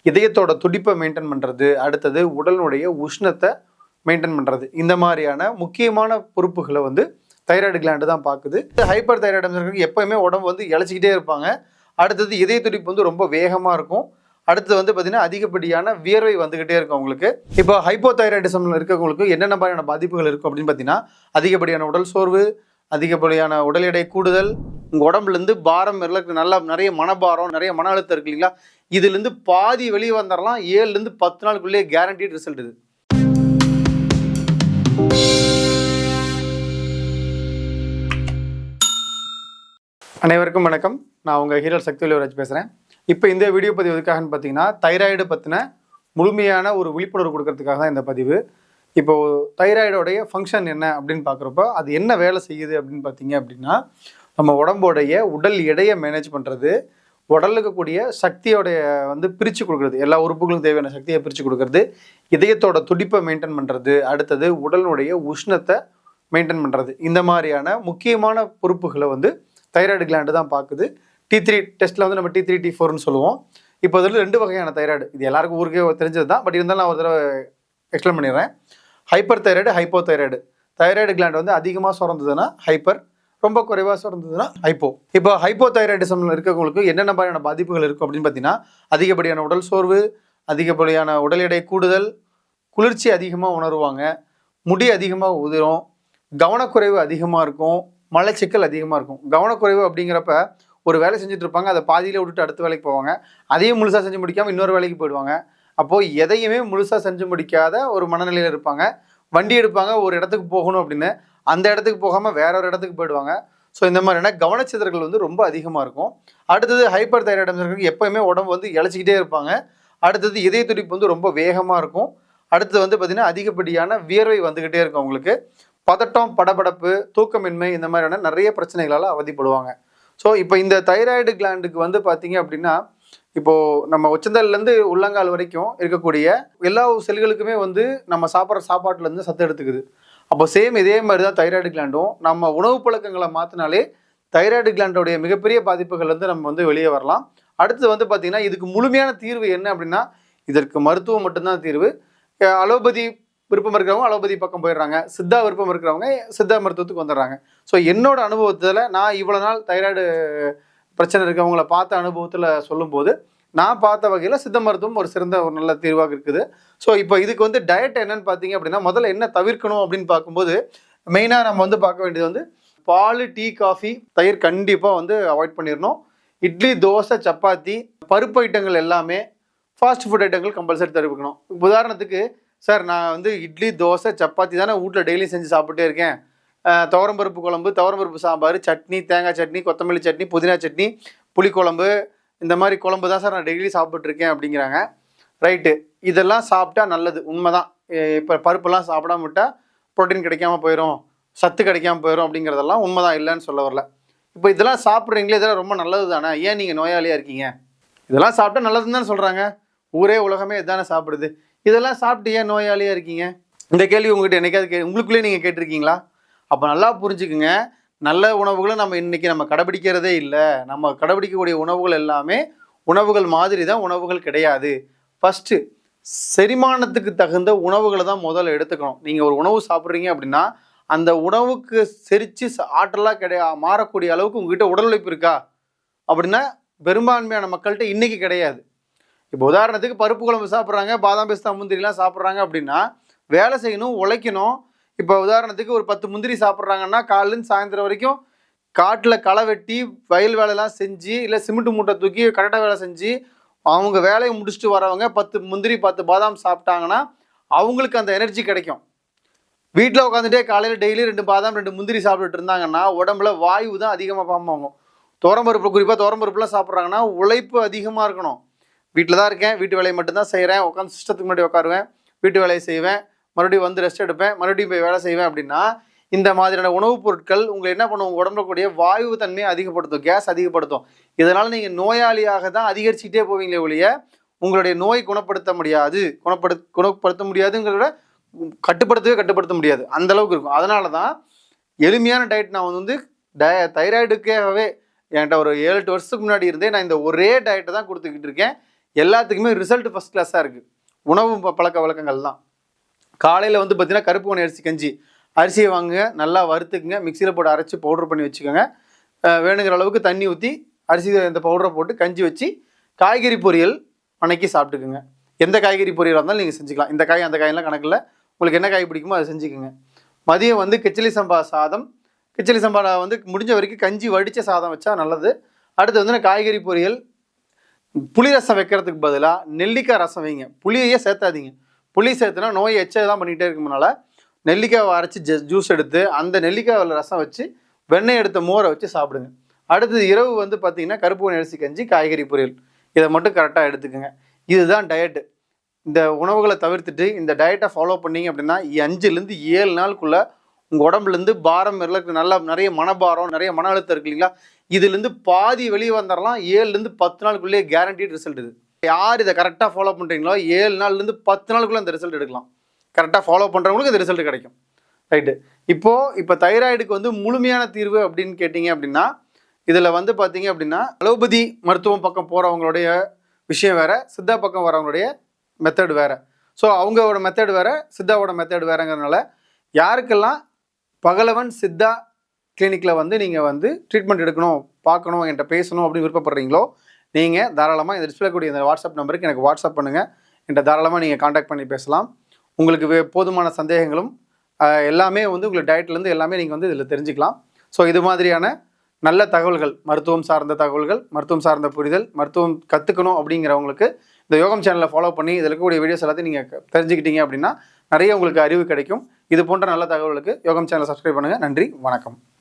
இதயத்தோட துடிப்பை மெயின்டைன் பண்ணுறது, அடுத்தது உடலுடைய உஷ்ணத்தை மெயின்டைன் பண்ணுறது, இந்த மாதிரியான முக்கியமான பொறுப்புகளை வந்து தைராய்டு கிளாண்டு தான் பார்க்குது. ஹைப்பர் தைராய்டு எப்போயுமே உடம்பு வந்து இழைச்சிக்கிட்டே இருப்பாங்க. அடுத்தது இதய துடிப்பு வந்து ரொம்ப வேகமாக இருக்கும். அடுத்து வந்து பார்த்தீங்கன்னா அதிகப்படியான வியர்வை வந்துகிட்டே இருக்கும் அவங்களுக்கு. இப்போ ஹைப்போதைராய்டிசம்ல இருக்கவங்களுக்கு என்னென்ன மாதிரியான பாதிப்புகள் இருக்கும் அப்படின்னு பார்த்தீங்கன்னா, அதிகப்படியான உடல் சோர்வு, அதிகப்படியான உடல் எடை கூடுதல், உங்கள் உடம்புலேருந்து பாரம் நல்லா நிறைய மனபாரம், நிறைய மன அழுத்தம் இருக்கு இல்லைங்களா, இதுலேருந்து பாதி வெளியே வந்துடலாம். 7லேருந்து 10 நாளுக்குள்ளேயே கேரண்டீட் ரிசல்ட் இது. அனைவருக்கும் வணக்கம். நான் உங்கள் ஹீரல் சக்திவேல்ராஜ் பேசுகிறேன். இப்போ இந்த வீடியோ பதிவு எதுக்காகன்னு பார்த்தீங்கன்னா, தைராய்டு பற்றின முழுமையான ஒரு விழிப்புணர்வு கொடுக்கறதுக்காக தான் இந்த பதிவு. இப்போது தைராய்டோடைய ஃபங்க்ஷன் என்ன அப்படின்னு பார்க்குறப்போ, அது என்ன வேலை செய்யுது அப்படின்னு பார்த்தீங்க அப்படின்னா, நம்ம உடம்போடைய உடல் எடையை மேனேஜ் பண்ணுறது, உடலுக்கு கூடிய சக்தியோடைய வந்து பிரித்து கொடுக்குறது, எல்லா உறுப்புகளுக்கும் தேவையான சக்தியை பிரித்து கொடுக்குறது, இதயத்தோட துடிப்பை மெயின்டைன் பண்ணுறது, அடுத்தது உடலுடைய உஷ்ணத்தை மெயின்டைன் பண்ணுறது, இந்த மாதிரியான முக்கியமான பொறுப்புகளை வந்து தைராய்டு கிளாண்டு தான் பார்க்குது. T3 டெஸ்ட்டில் வந்து நம்ம T3 T4ன்னு சொல்லுவோம். இப்போ அதில் 2 வகையான தைராய்டு, இது எல்லாருக்கும் ஊருக்கே தெரிஞ்சது தான். பட் இருந்தாலும் நான் ஒரு தடவை எக்ஸ்பிளைன் பண்ணிடுறேன். Hyper thyroid, hypo thyroid. Thyroid gland வந்து அதிகமாக சுரந்ததுன்னா ஹைப்பர், ரொம்ப குறைவாக சுரந்ததுன்னா ஹைப்போ. இப்போ ஹைப்போ தைராய்டிசம்ல இருக்கவங்களுக்கு என்னென்ன மாதிரியான பாதிப்புகள் இருக்கும் அப்படின்னு பார்த்தீங்கன்னா, அதிகப்படியான உடல் சோர்வு, அதிகப்படியான உடல் எடை கூடுதல், குளிர்ச்சி அதிகமாக உணருவாங்க, முடி அதிகமாக உதிரும், கவனக்குறைவு அதிகமாக இருக்கும், மலச்சிக்கல் அதிகமாக இருக்கும். கவனக்குறைவு அப்படிங்கிறப்ப ஒரு வேலை செஞ்சுட்டு இருப்பாங்க, அதை பாதியிலே விட்டுட்டு அடுத்த வேலைக்கு போவாங்க, அதையும் முழுசாக செஞ்சு முடிக்காமல் இன்னொரு வேலைக்கு போயிடுவாங்க. அப்போது எதையுமே முழுசாக செஞ்சு முடிக்காத ஒரு மனநிலையில் இருப்பாங்க. வண்டி எடுப்பாங்க ஒரு இடத்துக்கு போகணும் அப்படின்னு, அந்த இடத்துக்கு போகாமல் வேற ஒரு இடத்துக்கு போயிடுவாங்க. ஸோ இந்த மாதிரியான கவனச்சிதறல்கள் வந்து ரொம்ப அதிகமாக இருக்கும். அடுத்தது ஹைப்பர் தைராய்டு எப்போயுமே உடம்பு வந்து இழைச்சிக்கிட்டே இருப்பாங்க. அடுத்தது இதய துடிப்பு வந்து ரொம்ப வேகமாக இருக்கும். அடுத்தது வந்து பார்த்திங்கன்னா அதிகப்படியான வியர்வை வந்துக்கிட்டே இருக்கும் அவங்களுக்கு. பதட்டம், படபடப்பு, தூக்கமின்மை, இந்த மாதிரியான நிறைய பிரச்சனைகளால் அவதிப்படுவாங்க. ஸோ இப்போ இந்த தைராய்டு கிளாண்டுக்கு வந்து பார்த்தீங்க அப்படின்னா, இப்போது நம்ம உச்சந்தல்லேருந்து உள்ளங்கால் வரைக்கும் இருக்கக்கூடிய எல்லா செல்களுக்குமே வந்து நம்ம சாப்பிட்ற சாப்பாட்டிலேருந்து சத்து எடுத்துக்குது. அப்போ சேம் இதே மாதிரி தான் தைராய்டு கிளாண்டும். நம்ம உணவு பழக்கங்களை மாற்றினாலே தைராய்டு கிளாண்டோடைய மிகப்பெரிய பாதிப்புகள் வந்து நம்ம வந்து வெளியே வரலாம். அடுத்து வந்து பார்த்திங்கன்னா, இதுக்கு முழுமையான தீர்வு என்ன அப்படின்னா, இதற்கு மருத்துவம் மட்டும்தான் தீர்வு. அலோபதி விருப்பம் இருக்கிறவங்க அலோபதி பக்கம் போயிடுறாங்க, சித்தா விருப்பம் இருக்கிறவங்க சித்தா மருத்துவத்துக்கு வந்துடுறாங்க. ஸோ என்னோட அனுபவத்தில் நான் இவ்வளோ நாள் தைராய்டு பிரச்சனை இருக்கவங்கள பார்த்த அனுபவத்தில் சொல்லும்போது, நான் பார்த்த வகையில் சித்த மருத்துவம் ஒரு சிறந்த ஒரு நல்ல தீர்வாக இருக்குது. ஸோ இப்போ இதுக்கு வந்து டயட் என்னன்னு பார்த்தீங்க அப்படின்னா, முதல்ல என்ன தவிர்க்கணும் அப்படின்னு பார்க்கும்போது, மெயினாக நம்ம வந்து பார்க்க வேண்டியது வந்து பால், டீ, காஃபி, தயிர் கண்டிப்பாக வந்து அவாய்ட் பண்ணிடணும். இட்லி, தோசை, சப்பாத்தி, பருப்பு ஐட்டங்கள் எல்லாமே, ஃபாஸ்ட் ஃபுட் ஐட்டங்கள் கம்பல்சரி தவிர்க்கணும். உதாரணத்துக்கு, சார் நான் வந்து இட்லி, தோசை, சப்பாத்தி தானே வீட்டில் டெய்லி செஞ்சு சாப்பிட்டே இருக்கேன், துவரம்பருப்பு குழம்பு, துவரம்பருப்பு சாம்பார், சட்னி, தேங்காய் சட்னி, கொத்தமல்லி சட்னி, புதினா சட்னி, புளிக்குழம்பு, இந்த மாதிரி குழம்பு தான் சார் நான் டெய்லி சாப்பிட்ருக்கேன் அப்படிங்கிறாங்க. ரைட்டு, இதெல்லாம் சாப்பிட்டா நல்லது, உண்மைதான். இப்போ பருப்புலாம் சாப்பிடாம விட்டால் ப்ரோட்டீன் கிடைக்காம போயிடும், சத்து கிடைக்காம போயிடும் அப்படிங்கிறதெல்லாம் உண்மைதான், இல்லைன்னு சொல்ல வரல. இப்போ இதெல்லாம் சாப்பிட்றீங்களே, இதெல்லாம் ரொம்ப நல்லது தானே, ஏன் நீங்கள் நோயாளியாக இருக்கீங்க? இதெல்லாம் சாப்பிட்டா நல்லதுன்னு தானே சொல்கிறாங்க, ஊரே உலகமே இதுதானே சாப்பிடுது, இதெல்லாம் சாப்பிட்டு ஏன் நோயாளியாக இருக்கீங்க? இந்த கேள்வி உங்கள்கிட்ட என்னைக்காவது உங்களுக்குள்ளே நீங்கள் கேட்டிருக்கீங்களா? அப்போ நல்லா புரிஞ்சுக்குங்க, நல்ல உணவுகளை நம்ம இன்றைக்கி நம்ம கடைபிடிக்கிறதே இல்லை. நம்ம கடைபிடிக்கக்கூடிய உணவுகள் எல்லாமே உணவுகள் மாதிரி தான், உணவுகள் கிடையாது. ஃபஸ்ட்டு செரிமானத்துக்கு தகுந்த உணவுகளை தான் முதல்ல எடுத்துக்கணும். நீங்கள் ஒரு உணவு சாப்பிட்றீங்க அப்படின்னா, அந்த உணவுக்கு செரித்து ஆற்றலாக மாறக்கூடிய அளவுக்கு உங்ககிட்ட உடல் உழைப்பு இருக்கா அப்படின்னா பெரும்பான்மையான மக்கள்கிட்ட இன்றைக்கி கிடையாது. இப்போ உதாரணத்துக்கு பருப்பு குழம்பு சாப்பிட்றாங்க, பாதாம் பிஸ்தா முந்திரிலாம் சாப்பிட்றாங்க அப்படின்னா வேலை செய்யணும், உழைக்கணும். இப்போ உதாரணத்துக்கு ஒரு 10 முந்திரி சாப்பிட்றாங்கன்னா காலையிலேருந்து சாயந்தரம் வரைக்கும் காட்டில் களை வெட்டி வயல் வேலைலாம் செஞ்சு, இல்லை சிமெண்ட் மூட்டை தூக்கி கரெக்டாக வேலை செஞ்சு அவங்க வேலையை முடிச்சுட்டு வரவங்க 10 முந்திரி 10 பாதாம் சாப்பிட்டாங்கன்னா அவங்களுக்கு அந்த எனர்ஜி கிடைக்கும். வீட்டில் உட்காந்துட்டே காலையில் டெய்லி 2 பாதாம் 2 முந்திரி சாப்பிட்டுட்டு இருந்தாங்கன்னா உடம்புல வாயு தான் அதிகமாக ஃபார்ம் ஆகும். துவரம்பருப்பு, குறிப்பாக துவரம்பருப்புலாம் சாப்பிட்றாங்கன்னா உழைப்பு அதிகமாக இருக்கணும். வீட்டில் தான் இருக்கேன், வீட்டு வேலையை மட்டும்தான் செய்கிறேன், உட்காந்து சிஸ்டத்துக்கு முன்னாடி உட்காருவேன், வீட்டு வேலையை செய்வேன், மறுபடியும் வந்து ரெஸ்ட் எடுப்பேன், மறுபடியும் போய் வேலை செய்வேன் அப்படின்னா இந்த மாதிரியான உணவுப் பொருட்கள் உங்களை என்ன பண்ணும், உங்கள் உடம்புல கூடிய வாயு தன்மையை அதிகப்படுத்தும், கேஸ் அதிகப்படுத்தும். இதனால் நீங்கள் நோயாளியாக தான் அதிகரிச்சுட்டே போவீங்களே ஒழிய உங்களுடைய நோய் குணப்படுத்த முடியாது. குணப்படுத்த முடியாதுங்கிறத கட்டுப்படுத்த முடியாது, அந்தளவுக்கு இருக்கும். அதனால தான் எளிமையான டயட் நான் வந்து தைராய்டுக்காகவே என்கிட்ட ஒரு 7-8 வருஷத்துக்கு முன்னாடி இருந்தே நான் இந்த ஒரே டயட்டை தான் கொடுத்துக்கிட்டு இருக்கேன். எல்லாத்துக்குமே ரிசல்ட் ஃபஸ்ட் கிளாஸாக இருக்குது. உணவு பழக்க வழக்கங்கள் தான். காலையில் வந்து பார்த்தீங்கன்னா கருப்பு கவுனி அரிசி கஞ்சி, அரிசியை வாங்குங்க, நல்லா வறுத்துக்குங்க, மிக்சியில் போட்டு அரைச்சி பவுட்ரு பண்ணி வச்சுக்கோங்க. வேணுங்கிற அளவுக்கு தண்ணி ஊற்றி அரிசி இந்த பவுடரை போட்டு கஞ்சி வச்சு காய்கறி பொரியல் அன்னைக்கு சாப்பிட்டுக்குங்க. எந்த காய்கறி பொரியலாக இருந்தாலும் நீங்கள் செஞ்சுக்கலாம். இந்த காய் அந்த காயெல்லாம் கணக்கில் உங்களுக்கு என்ன காய் பிடிக்குமோ அதை செஞ்சுக்கோங்க. மதியம் வந்து கிச்சலி சம்பா சாதம், கிச்சலி சம்பா வந்து முடிஞ்ச வரைக்கும் கஞ்சி வடித்த சாதம் வச்சா நல்லது. அடுத்து வந்து காய்கறி பொரியல், புளி ரசம் வைக்கிறதுக்கு பதிலாக நெல்லிக்காய் ரசம் வைங்க. புளியையே சேர்த்தாதீங்க. புளி சேர்த்துனா நோயை எச்சதான் பண்ணிகிட்டே இருக்கும்னால நெல்லிக்காய் அரைச்சி ஜூஸ் எடுத்து அந்த நெல்லிக்காய் ரசம் வச்சு வெண்ணெய் எடுத்த மோரை வச்சு சாப்பிடுங்க. அடுத்தது இரவு வந்து பார்த்தீங்கன்னா கருப்பு கவுனி அரிசி கஞ்சி, காய்கறி பொரியல், இதை மட்டும் கரெக்டாக எடுத்துக்கோங்க. இதுதான் டயட்டு. இந்த உணவுகளை தவிர்த்துட்டு இந்த டயட்டை ஃபாலோ பண்ணிங்க அப்படின்னா 5லேருந்து 7 நாளுக்குள்ளே உங்கள் உடம்புலேருந்து பாரம் நல்லா நிறைய மனபாரம், நிறைய மன அழுத்தம் இருக்கு இல்லைங்களா, இதுலேருந்து பாதி வெளியே வந்துடலாம். 7லேருந்து 10 நாளுக்குள்ளேயே கேரண்டீட் ரிசல்ட் இது. யார் இதை கரெக்டாக ஃபாலோ பண்ணுறீங்களோ 7 நாள்லேருந்து 10 நாளுக்குள்ளே இந்த ரிசல்ட் எடுக்கலாம். கரெக்டாக ஃபாலோ பண்ணுறவங்களுக்கு இந்த ரிசல்ட் கிடைக்கும். ரைட்டு. இப்போ தைராய்டுக்கு வந்து முழுமையான தீர்வு அப்படின்னு கேட்டிங்க அப்படின்னா, இதில் வந்து பார்த்தீங்க அப்படின்னா அலோபதி மருத்துவம் பக்கம் போகிறவங்களுடைய விஷயம் வேறு, சித்தா பக்கம் வரவங்களுடைய மெத்தடு வேறு. ஸோ அவங்களோட மெத்தடு வேறு, சித்தாவோட மெத்தடு வேறுங்கிறதுனால யாருக்கெல்லாம் பகலவன் சித்தா கிளினிக்கில் வந்து நீங்கள் வந்து ட்ரீட்மெண்ட் எடுக்கணும், பார்க்கணும், என்கிட்ட பேசணும் அப்படின்னு விருப்பப்படுறீங்களோ நீங்கள் தாராளமாக இந்த டிஸ்பிளே கூடிய இந்த வாட்ஸ்அப் நம்பருக்கு எனக்கு வாட்ஸ்அப் பண்ணுங்கள். என்கிட்ட தாராளமாக நீங்கள் காண்டாக்ட் பண்ணி பேசலாம். உங்களுக்கு போதுமான சந்தேகங்களும் எல்லாமே வந்து உங்களுக்கு டயட்லேருந்து எல்லாமே நீங்கள் வந்து இதில் தெரிஞ்சுக்கலாம். ஸோ இது மாதிரியான நல்ல தகவல்கள், மருத்துவம் சார்ந்த தகவல்கள், மருத்துவம் சார்ந்த புரிதல், மருத்துவம் கற்றுக்கணும் அப்படிங்கிறவங்களுக்கு இந்த யோகம் சேனலை ஃபாலோ பண்ணி இதில் இருக்கக்கூடிய வீடியோஸ் எல்லாத்தையும் நீங்கள் தெரிஞ்சுக்கிட்டீங்க அப்படின்னா நிறைய உங்களுக்கு அறிவு கிடைக்கும். இது போன்ற நல்ல தகவல்களுக்கு யோகம் சேனலை சப்ஸ்கிரைப் பண்ணுங்கள். நன்றி, வணக்கம்.